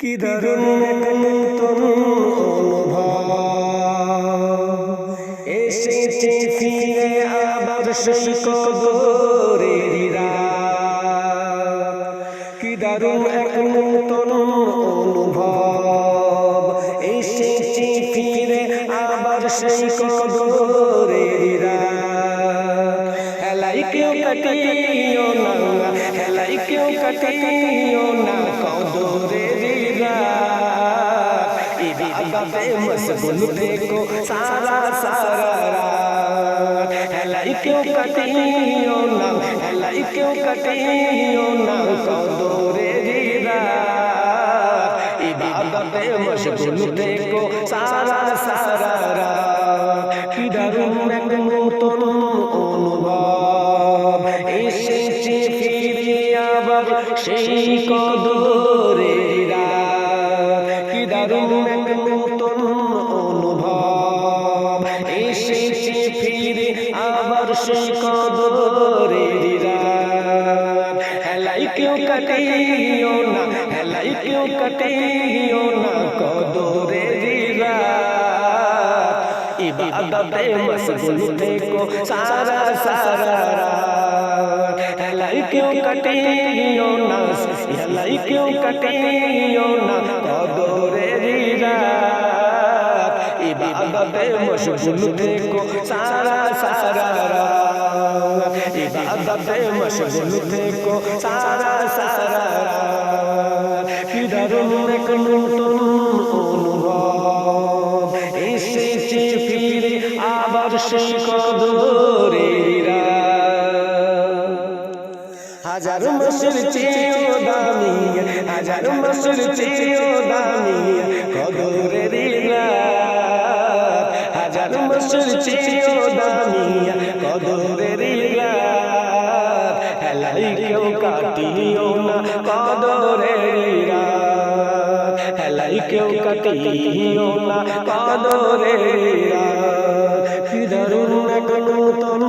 কি দারুণ নতুন অনুভব এসেছে ফিরে আবার সেই কবরের রাত। কি দারুণ এক নতুন অনুভব এসেছে ফিরে আবার সেই কবরের রাত। হেলাই কেউ কাটিও না, হেলাই কেউ কাটিও না কবরের इबादते मशगूल देखो सारा सारा रात। हेलाई क्यों कटियो ना, हेलाई क्यों कटियो ना कदोरे रात। इबादते मशगूल देखो सारा सारा रात। कि दारुण एक नूतन অনুভব এসেছে ফিরে আবার সেই কদরে রাত। কি দারুণ এক নতুন অনুভব এসেছে ফিরে আবার সেই কদরে রাত। হেলাই কেউ কাটিও না, হেলাই কেউ কাটিও না কদরে রাত। इबादते मशगूल देखो सारा सारा रात। हेलाई क्यों कटियो ना, हेलाई क्यों कटियो ना कदरे रात। इबादते मशगूल देखो सारा सारा रात। इबादते मशगूल देखो सारा सारा रात। कि दारुण एक नूतन অনুভব এসেছে ফিরে আবার সেই কদরে রাত। হাজার মাসের চেয়েও দামি, হাজার মাসের চেয়েও দামি কদরের রাত। হাজার মাসের চেয়েও দামি কদরের রাত। হেলাই কেউ কাটিও না কদরের রাত। হেলাই কেউ কাটিও না কদরের রাত। কি দারুণ এক নতুন